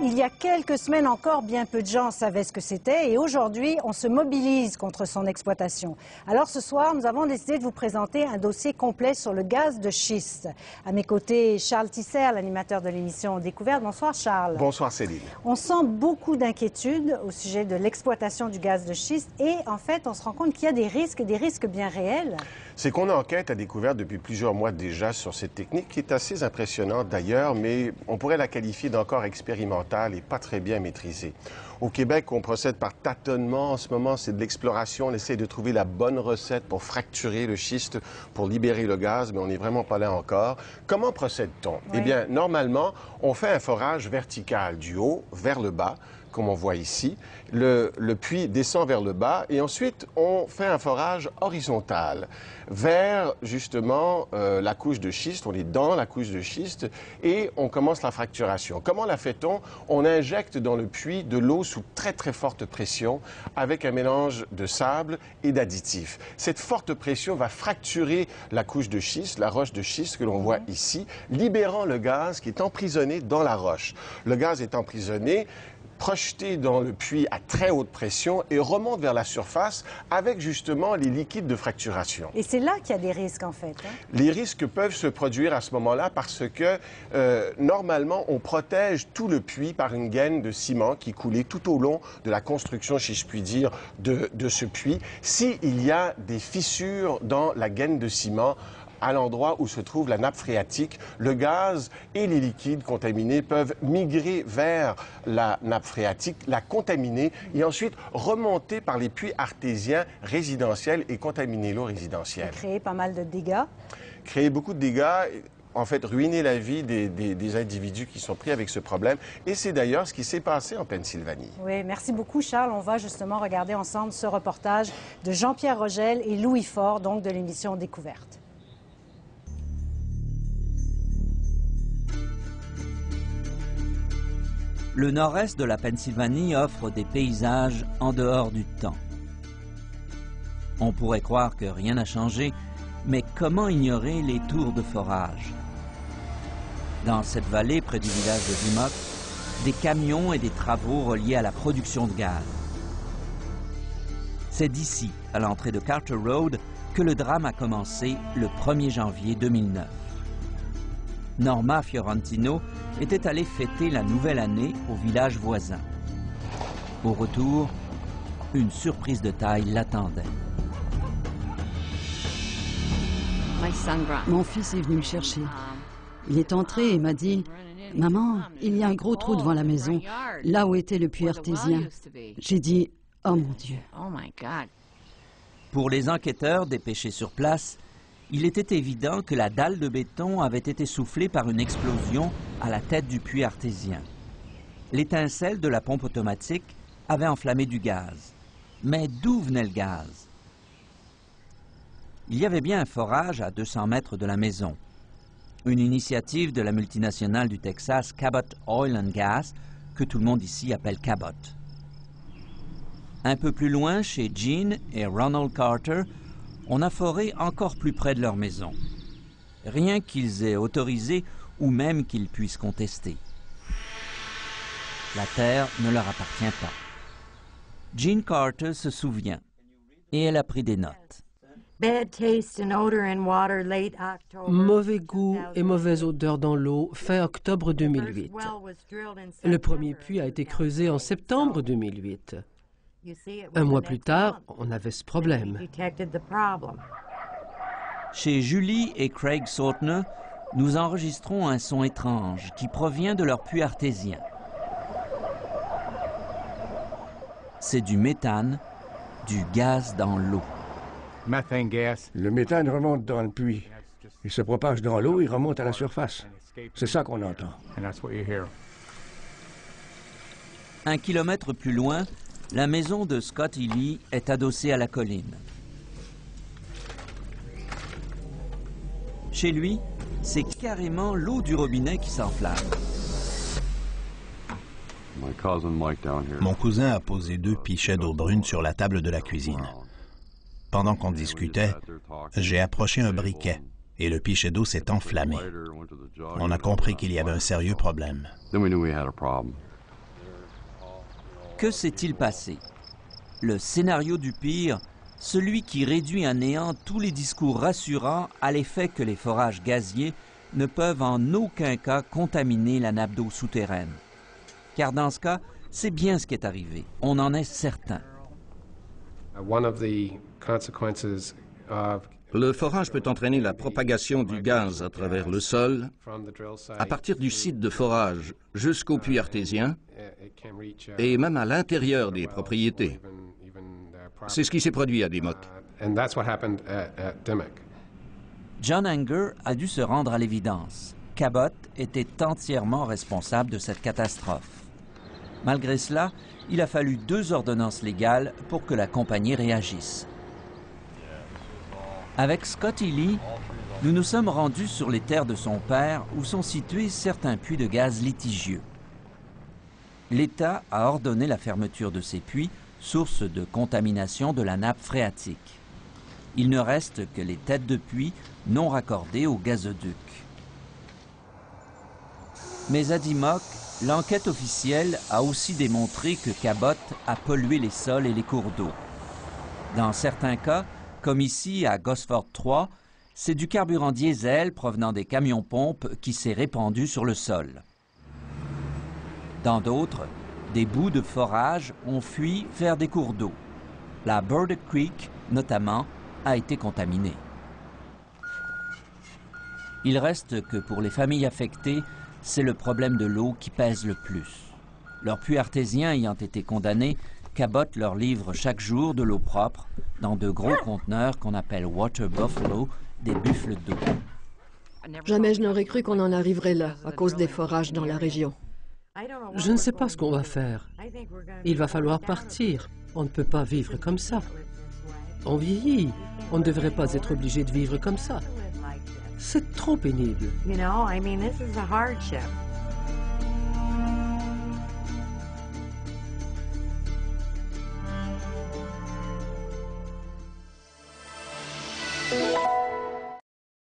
Il y a quelques semaines encore, bien peu de gens savaient ce que c'était et aujourd'hui, on se mobilise contre son exploitation. Alors ce soir, nous avons décidé de vous présenter un dossier complet sur le gaz de schiste. À mes côtés, Charles Tisser, l'animateur de l'émission Découverte. Bonsoir Charles. Bonsoir Céline. On sent beaucoup d'inquiétudes au sujet de l'exploitation du gaz de schiste et en fait, on se rend compte qu'il y a des risques bien réels. C'est qu'on enquête à Découverte depuis plusieurs mois déjà sur cette technique qui est assez impressionnante d'ailleurs, mais on pourrait la qualifier d'encore expérimentale et pas très bien maîtrisée. Au Québec, on procède par tâtonnement. En ce moment, c'est de l'exploration. On essaie de trouver la bonne recette pour fracturer le schiste, pour libérer le gaz, mais on n'est vraiment pas là encore. Comment procède-t-on? Oui. Eh bien, normalement, on fait un forage vertical du haut vers le bas, comme on voit ici. Le puits descend vers le bas et ensuite, on fait un forage horizontal vers, justement, la couche de schiste. On est dans la couche de schiste et on commence la fracturation. Comment la fait-on? On injecte dans le puits de l'eau sous très, très forte pression avec un mélange de sable et d'additifs. Cette forte pression va fracturer la couche de schiste, la roche de schiste que l'on voit ici, libérant le gaz qui est emprisonné dans la roche. Le gaz est emprisonné, projeté dans le puits à très haute pression et remonte vers la surface avec justement les liquides de fracturation. Et c'est là qu'il y a des risques en fait. Hein? Les risques peuvent se produire à ce moment-là parce que normalement on protège tout le puits par une gaine de ciment qui coulait tout au long de la construction, si je puis dire, de ce puits. S'il y a des fissures dans la gaine de ciment, à l'endroit où se trouve la nappe phréatique, le gaz et les liquides contaminés peuvent migrer vers la nappe phréatique, la contaminer et ensuite remonter par les puits artésiens résidentiels et contaminer l'eau résidentielle. Et créer pas mal de dégâts. Créer beaucoup de dégâts. En fait, ruiner la vie des individus qui sont pris avec ce problème. Et c'est d'ailleurs ce qui s'est passé en Pennsylvanie. Oui, merci beaucoup, Charles. On va justement regarder ensemble ce reportage de Jean-Pierre Rogel et Louis Faure, donc de l'émission Découverte. Le nord-est de la Pennsylvanie offre des paysages en dehors du temps. On pourrait croire que rien n'a changé, mais comment ignorer les tours de forage? Dans cette vallée, près du village de Dimmock, des camions et des travaux reliés à la production de gaz. C'est d'ici, à l'entrée de Carter Road, que le drame a commencé le 1er janvier 2009. Norma Fiorentino était allée fêter la nouvelle année au village voisin. Au retour, une surprise de taille l'attendait. Mon fils est venu me chercher. Il est entré et m'a dit « Maman, il y a un gros trou devant la maison, là où était le puits artésien. » J'ai dit « Oh mon Dieu !» Pour les enquêteurs dépêchés sur place, il était évident que la dalle de béton avait été soufflée par une explosion à la tête du puits artésien. L'étincelle de la pompe automatique avait enflammé du gaz. Mais d'où venait le gaz? Il y avait bien un forage à 200 mètres de la maison. Une initiative de la multinationale du Texas Cabot Oil and Gas, que tout le monde ici appelle Cabot. Un peu plus loin, chez Gene et Ronald Carter, on a foré encore plus près de leur maison. Rien qu'ils aient autorisé ou même qu'ils puissent contester. La terre ne leur appartient pas. Jean Carter se souvient et elle a pris des notes. Mauvais goût et mauvaise odeur dans l'eau, fin octobre 2008. Le premier puits a été creusé en septembre 2008. Un mois plus tard, on avait ce problème. Chez Julie et Craig Sautner, nous enregistrons un son étrange qui provient de leur puits artésien. C'est du méthane, du gaz dans l'eau. Le méthane remonte dans le puits. Il se propage dans l'eau et remonte à la surface. C'est ça qu'on entend. 1 kilomètre plus loin, la maison de Scott Ely est adossée à la colline. Chez lui, c'est carrément l'eau du robinet qui s'enflamme. Mon cousin a posé 2 pichets d'eau brune sur la table de la cuisine. Pendant qu'on discutait, j'ai approché un briquet et le pichet d'eau s'est enflammé. On a compris qu'il y avait un sérieux problème. Que s'est-il passé? Le scénario du pire, celui qui réduit à néant tous les discours rassurants à l'effet que les forages gaziers ne peuvent en aucun cas contaminer la nappe d'eau souterraine. Car dans ce cas, c'est bien ce qui est arrivé. On en est certain. Le forage peut entraîner la propagation du gaz à travers le sol, à partir du site de forage jusqu'au puits artésien et même à l'intérieur des propriétés. C'est ce qui s'est produit à Dimmock. John Anger a dû se rendre à l'évidence. Cabot était entièrement responsable de cette catastrophe. Malgré cela, il a fallu 2 ordonnances légales pour que la compagnie réagisse. Avec Scotty Lee, nous nous sommes rendus sur les terres de son père où sont situés certains puits de gaz litigieux. L'État a ordonné la fermeture de ces puits, source de contamination de la nappe phréatique. Il ne reste que les têtes de puits non raccordées au gazoduc. Mais à Dimmock, l'enquête officielle a aussi démontré que Cabot a pollué les sols et les cours d'eau. Dans certains cas, comme ici à Gosford 3, c'est du carburant diesel provenant des camions-pompes qui s'est répandu sur le sol. Dans d'autres, des bouts de forage ont fui vers des cours d'eau. La Burdick Creek, notamment, a été contaminée. Il reste que pour les familles affectées, c'est le problème de l'eau qui pèse le plus. Leurs puits artésiens ayant été condamnés, Cabot leur livre chaque jour de l'eau propre dans de gros conteneurs qu'on appelle Water Buffalo, des buffles d'eau. Jamais je n'aurais cru qu'on en arriverait là, à cause des forages dans la région. Je ne sais pas ce qu'on va faire. Il va falloir partir. On ne peut pas vivre comme ça. On vieillit. On ne devrait pas être obligé de vivre comme ça. C'est trop pénible.